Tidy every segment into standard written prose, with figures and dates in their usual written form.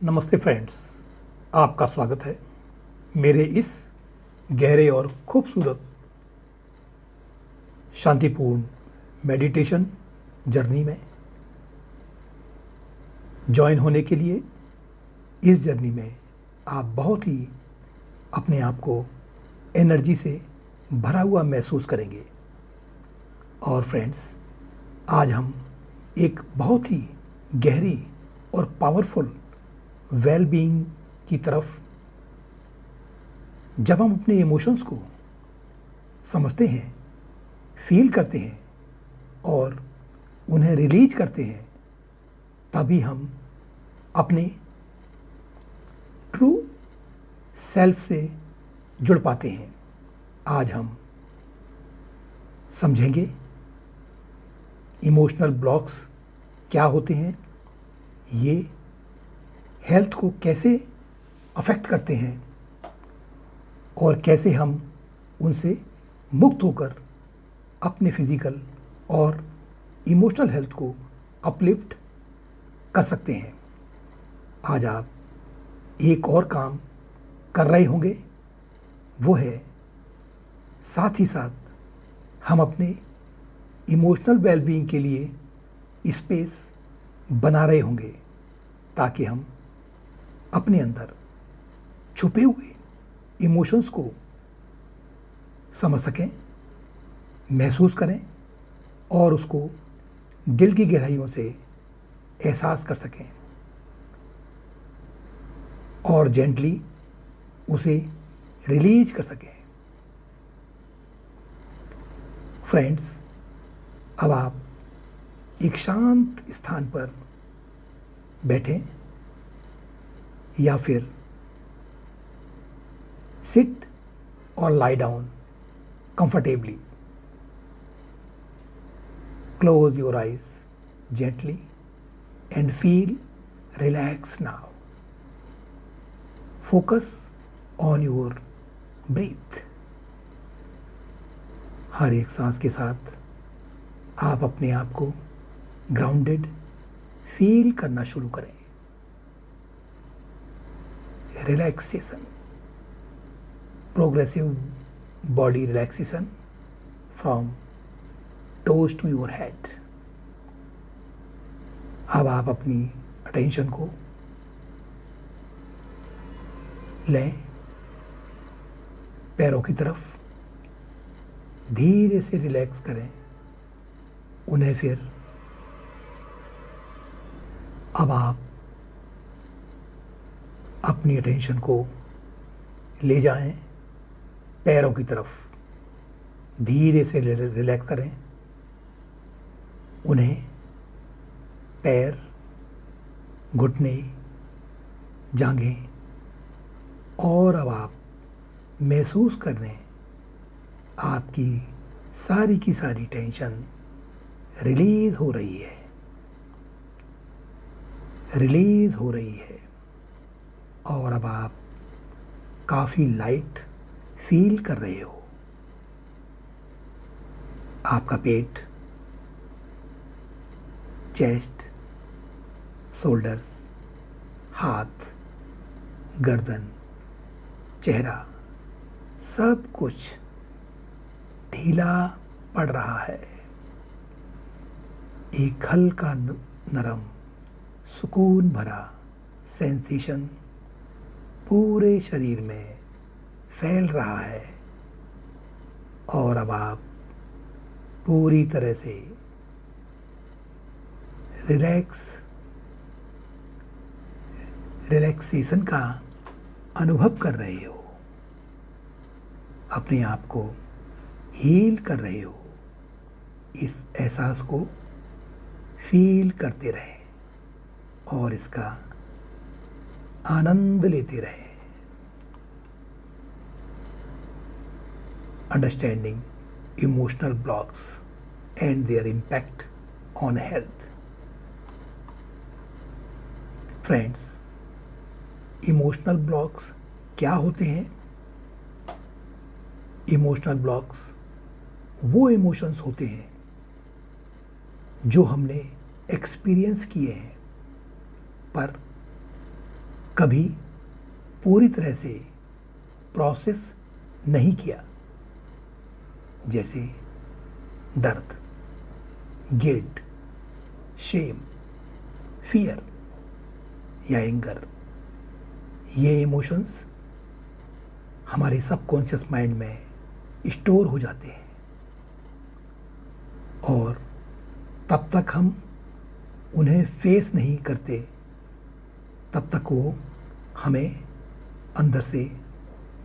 नमस्ते फ्रेंड्स, आपका स्वागत है मेरे इस गहरे और खूबसूरत शांतिपूर्ण मेडिटेशन जर्नी में। जॉइन होने के लिए इस जर्नी में आप बहुत ही अपने आप को एनर्जी से भरा हुआ महसूस करेंगे। और फ्रेंड्स, आज हम एक बहुत ही गहरी और पावरफुल वेल बीइंग की तरफ, जब हम अपने इमोशंस को समझते हैं, फील करते हैं और उन्हें रिलीज करते हैं, तभी हम अपने ट्रू सेल्फ से जुड़ पाते हैं। आज हम समझेंगे इमोशनल ब्लॉक्स क्या होते हैं, ये हेल्थ को कैसे अफेक्ट करते हैं और कैसे हम उनसे मुक्त होकर अपने फिजिकल और इमोशनल हेल्थ को अपलिफ्ट कर सकते हैं। आज आप एक और काम कर रहे होंगे, वो है साथ ही साथ हम अपने इमोशनल वेलबीइंग के लिए स्पेस बना रहे होंगे, ताकि हम अपने अंदर छुपे हुए इमोशंस को समझ सकें, महसूस करें और उसको दिल की गहराइयों से एहसास कर सकें और जेंटली उसे रिलीज कर सकें। फ्रेंड्स, अब आप एक शांत स्थान पर बैठें या फिर सिट और lie down comfortably. Close your eyes gently and feel relaxed now. Focus on your breath. हर एक सांस के साथ आप अपने आप को ग्राउंडेड फील करना शुरू करें। Relaxation, progressive body relaxation from toes to your head. अब आप अपनी अटेंशन को लें पैरों की तरफ, धीरे से रिलैक्स करें उन्हें। फिर अब आप अपनी अटेंशन को ले जाएं पैरों की तरफ, धीरे से रिलैक्स करें उन्हें। पैर, घुटने, जांघें, और अब आप महसूस कर रहे हैं आपकी सारी की सारी टेंशन रिलीज हो रही है, रिलीज हो रही है। और अब आप काफ़ी लाइट फील कर रहे हो। आपका पेट, चेस्ट, शोल्डर्स, हाथ, गर्दन, चेहरा, सब कुछ ढीला पड़ रहा है। एक हल्का नरम, सुकून भरा सेंसेशन पूरे शरीर में फैल रहा है। और अब आप पूरी तरह से रिलैक्सेशन का अनुभव कर रहे हो, अपने आप को हील कर रहे हो। इस एहसास को फील करते रहे और इसका आनंद लेते रहे। Understanding emotional blocks and their impact on health. Friends, emotional blocks क्या होते हैं? Emotional blocks वो इमोशंस होते हैं जो हमने एक्सपीरियंस किए हैं, पर कभी पूरी तरह से प्रोसेस नहीं किया, जैसे दर्द, गिल्ट, शेम, फियर या एंगर। ये इमोशंस हमारे सबकॉन्शियस माइंड में स्टोर हो जाते हैं और तब तक हम उन्हें फेस नहीं करते, तब तक वो हमें अंदर से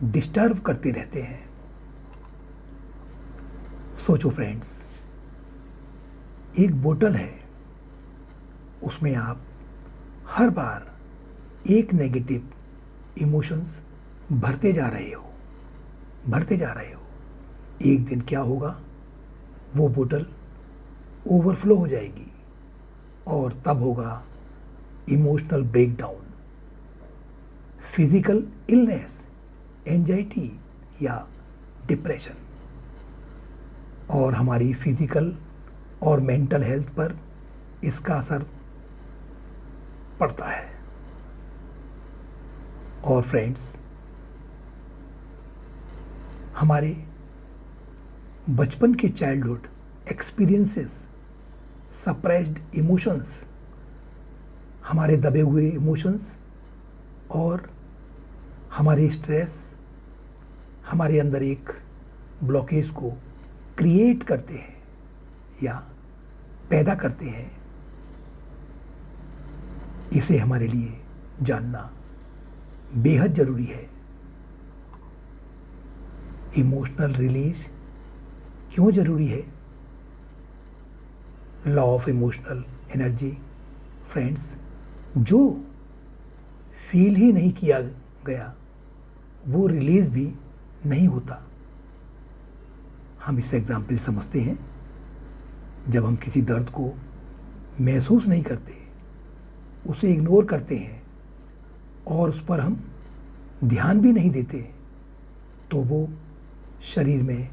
डिस्टर्ब करते रहते हैं। सोचो फ्रेंड्स, एक बोतल है, उसमें आप हर बार एक नेगेटिव इमोशंस भरते जा रहे हो। एक दिन क्या होगा, वो बोतल ओवरफ्लो हो जाएगी और तब होगा emotional breakdown, physical illness, anxiety या डिप्रेशन, और हमारी फिजिकल और मेंटल हेल्थ पर इसका असर पड़ता है। और फ्रेंड्स, हमारे बचपन के चाइल्डहुड एक्सपीरियंसेस, सप्रेस्ड इमोशंस, हमारे दबे हुए इमोशंस और हमारे स्ट्रेस हमारे अंदर एक ब्लॉकेज को क्रिएट करते हैं या पैदा करते हैं। इसे हमारे लिए जानना बेहद ज़रूरी है। इमोशनल रिलीज क्यों ज़रूरी है? Law of emotional energy. Friends, जो फील ही नहीं किया गया वो रिलीज भी नहीं होता। हम इस एग्जाम्पल समझते हैं, जब हम किसी दर्द को महसूस नहीं करते, उसे इग्नोर करते हैं और उस पर हम ध्यान भी नहीं देते, तो वो शरीर में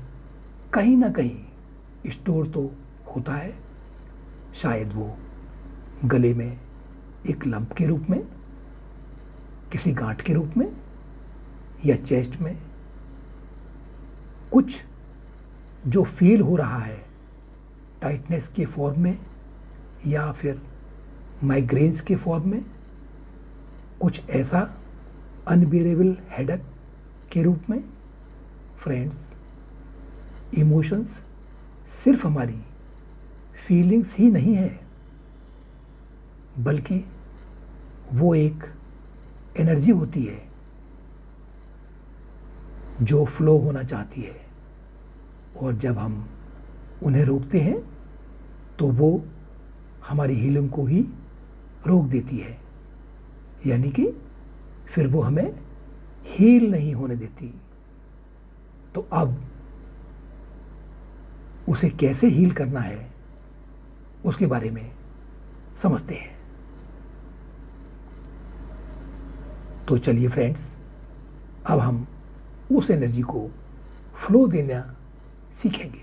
कहीं ना कहीं स्टोर तो होता है। शायद वो गले में एक लंप के रूप में, किसी गांठ के रूप में, या चेस्ट में कुछ जो फील हो रहा है टाइटनेस के फॉर्म में या फिर माइग्रेन्स के फॉर्म में, कुछ ऐसा अनबियरेबल हेडेक के रूप में। फ्रेंड्स, इमोशंस सिर्फ हमारी फीलिंग्स ही नहीं है, बल्कि वो एक एनर्जी होती है जो फ्लो होना चाहती है, और जब हम उन्हें रोकते हैं तो वो हमारी हीलिंग को ही रोक देती है, यानी कि फिर वो हमें हील नहीं होने देती। तो अब उसे कैसे हील करना है उसके बारे में समझते हैं। तो चलिए फ्रेंड्स, अब हम उस एनर्जी को फ्लो देना सीखेंगे,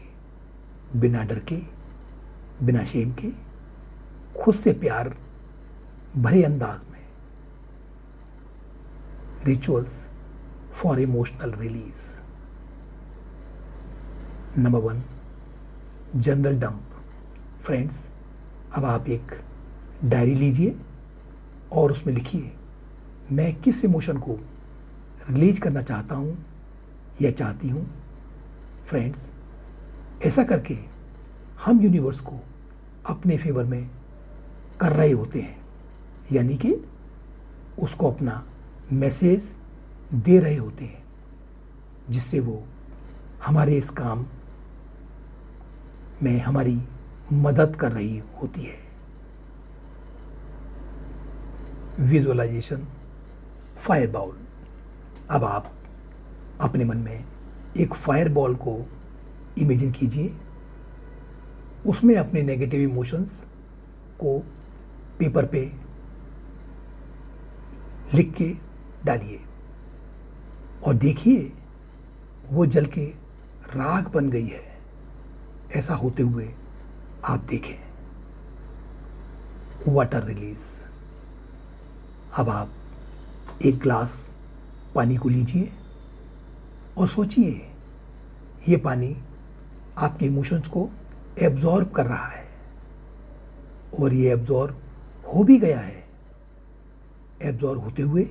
बिना डर के, बिना शेम के, खुद से प्यार भरे अंदाज में। Rituals for emotional release. Number 1, general dump. Friends, अब आप एक डायरी लीजिए और उसमें लिखिए, मैं किस इमोशन को रिलीज करना चाहता हूँ या चाहती हूँ। फ्रेंड्स, ऐसा करके हम यूनिवर्स को अपने फेवर में कर रहे होते हैं, यानी कि उसको अपना मैसेज दे रहे होते हैं, जिससे वो हमारे इस काम में हमारी मदद कर रही होती है। Visualisation fire ball. अब आप अपने मन में एक फायर बॉल को इमेजिन कीजिए, उसमें अपने नेगेटिव इमोशंस को पेपर पे लिख के डालिए और देखिए वो जल के राख बन गई है। ऐसा होते हुए आप देखें। Water release. अब आप एक ग्लास पानी को लीजिए और सोचिए ये पानी आपके इमोशंस को एब्जॉर्ब कर रहा है और ये एब्जॉर्ब हो भी गया है। एब्जॉर्ब होते हुए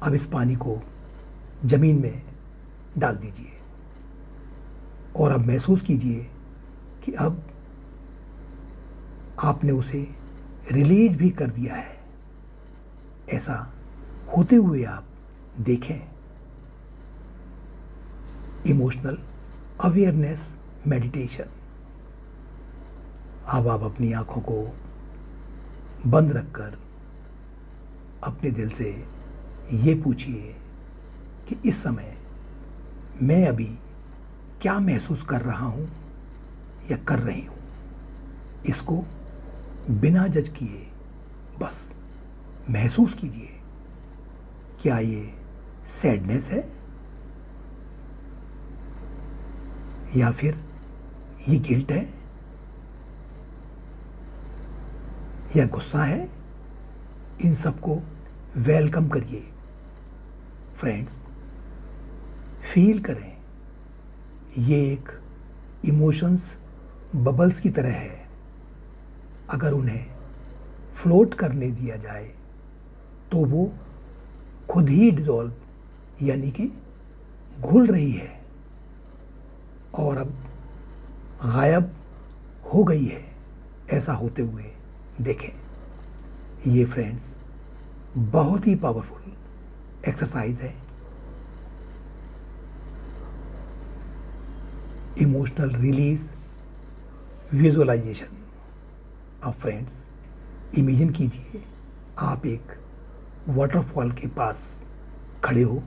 अब इस पानी को ज़मीन में डाल दीजिए और अब महसूस कीजिए कि अब आपने उसे रिलीज भी कर दिया है। ऐसा होते हुए आप देखें। Emotional awareness meditation. अब आप अपनी आंखों को बंद रखकर अपने दिल से ये पूछिए कि इस समय मैं अभी क्या महसूस कर रहा हूँ या कर रही हूँ। इसको बिना जज किए बस महसूस कीजिए। क्या ये सैडनेस है या फिर ये गिल्ट है या गुस्सा है। इन सबको वेलकम करिए। फ्रेंड्स, फील करें। ये एक इमोशंस बबल्स की तरह है। अगर उन्हें फ्लोट करने दिया जाए तो वो खुद ही डिज़ोल्व यानी कि घुल रही है और अब गायब हो गई है। ऐसा होते हुए देखें। ये फ्रेंड्स बहुत ही पावरफुल एक्सरसाइज है। Emotional release visualisation. अब फ्रेंड्स इमेजिन कीजिए आप एक वाटरफॉल के पास खड़े हो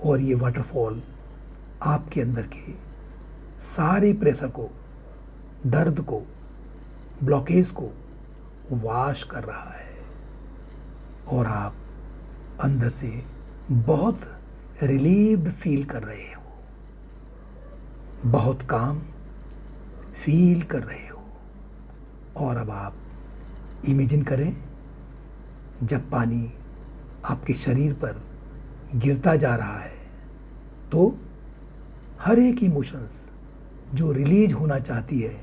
और ये वाटरफॉल आपके अंदर के सारे प्रेशर को, दर्द को, ब्लॉकेज को वाश कर रहा है और आप अंदर से बहुत रिलीव्ड फील कर रहे हो, बहुत काम फील कर रहे हो। और अब आप इमेजिन करें जब पानी आपके शरीर पर गिरता जा रहा है तो हर एक इमोशंस जो रिलीज होना चाहती है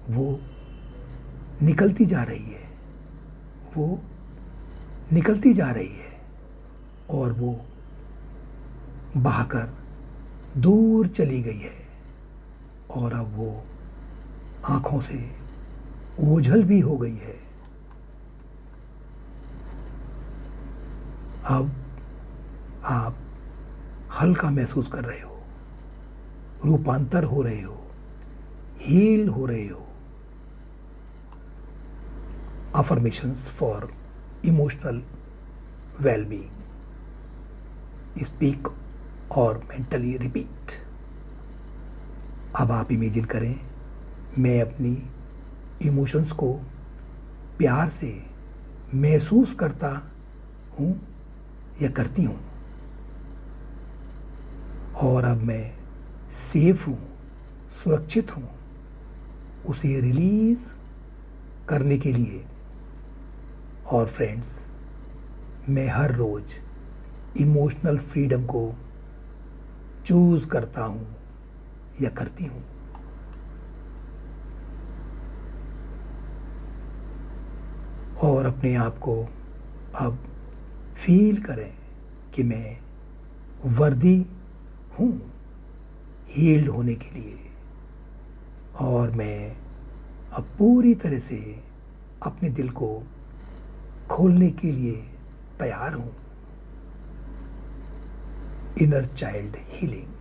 वो निकलती जा रही है, वो निकलती जा रही है और वो बहाकर दूर चली गई है और अब वो आँखों से ओझल भी हो गई है। अब आप हल्का महसूस कर रहे हो, रूपांतर हो रहे हो, हील हो रहे हो। Affirmations for emotional wellbeing. Speak और मेंटली रिपीट। अब आप इमेजिन करें मैं अपनी इमोशंस को प्यार से महसूस करता हूँ या करती हूँ और अब मैं सेफ हूँ, सुरक्षित हूँ। उसे रिलीज करने के लिए। और फ्रेंड्स, मैं हर रोज़ इमोशनल फ्रीडम को चूज़ करता हूँ या करती हूँ। और अपने आप को अब फील करें कि मैं वर्दी हूँ हील्ड होने के लिए और मैं अब पूरी तरह से अपने दिल को खोलने के लिए तैयार हूँ। Inner child healing.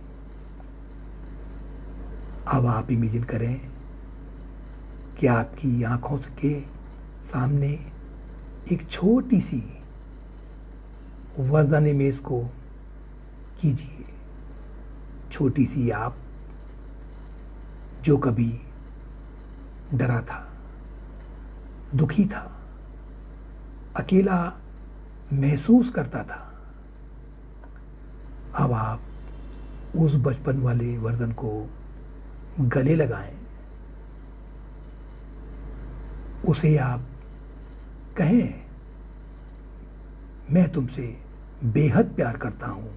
अब आप इमेजिन करें कि आपकी आँखों के सामने एक छोटी सी वर्जन इमेज को कीजिए। छोटी सी आप जो कभी डरा था, दुखी था, अकेला महसूस करता था। अब आप उस बचपन वाले वर्जन को गले लगाएं। उसे आप कहें मैं तुमसे बेहद प्यार करता हूँ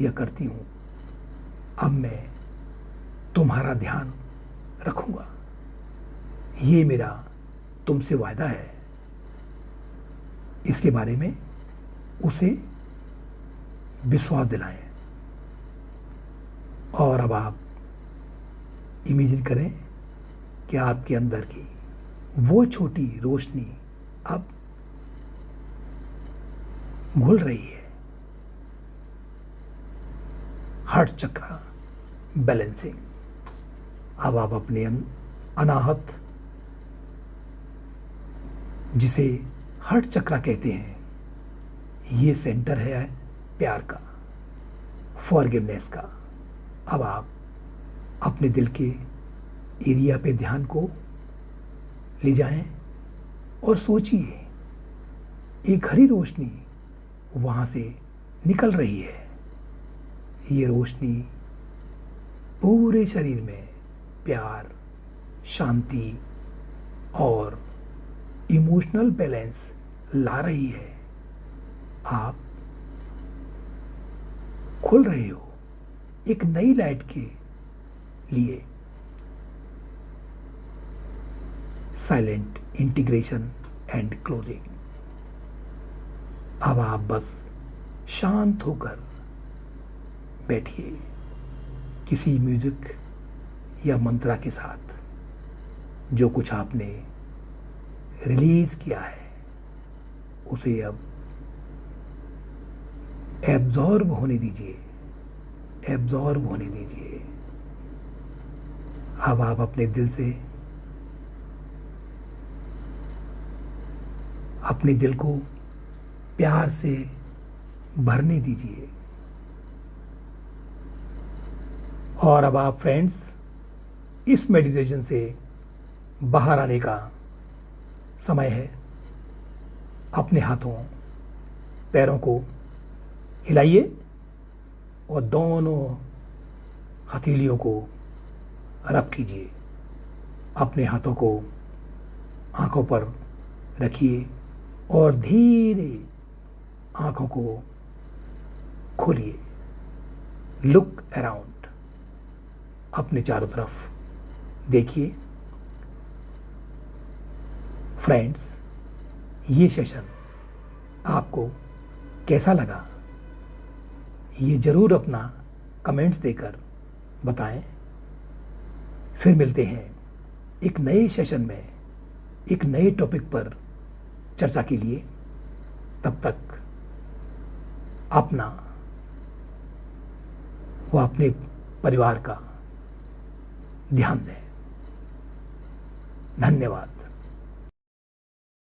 या करती हूँ। अब मैं तुम्हारा ध्यान रखूँगा। ये मेरा तुमसे वादा है। इसके बारे में उसे विश्वास दिलाएं। और अब आप इमेजिन करें कि आपके अंदर की वो छोटी रोशनी अब घुल रही है। हार्ट चक्र बैलेंसिंग। अब आप अपने अनाहत, जिसे हार्ट चक्र कहते हैं, ये सेंटर है प्यार का, फॉरगिवनेस का। अब आप अपने दिल के एरिया पे ध्यान को ले जाएं और सोचिए एक हरी रोशनी वहाँ से निकल रही है। ये रोशनी पूरे शरीर में प्यार, शांति और इमोशनल बैलेंस ला रही है। आप खुल रहे हो एक नई लाइट के लिए। Silent integration and closing. अब आप बस शांत होकर बैठिए, किसी म्यूजिक या मंत्रा के साथ। जो कुछ आपने रिलीज किया है उसे अब एब्जॉर्ब होने दीजिए, एब्जॉर्ब होने दीजिए। अब आप अपने दिल से अपने दिल को प्यार से भरने दीजिए। और अब आप फ्रेंड्स इस मेडिटेशन से बाहर आने का समय है। अपने हाथों पैरों को हिलाइए और दोनों हथेलियों को रब कीजिए। अपने हाथों को आंखों पर रखिए और धीरे आंखों को खोलिए। Look around. अपने चारों तरफ देखिए। फ्रेंड्स, ये सेशन आपको कैसा लगा, ये ज़रूर अपना कमेंट्स देकर बताएं। फिर मिलते हैं एक नए सेशन में एक नए टॉपिक पर चर्चा के लिए। तब तक अपना व अपने परिवार का ध्यान दें। धन्यवाद।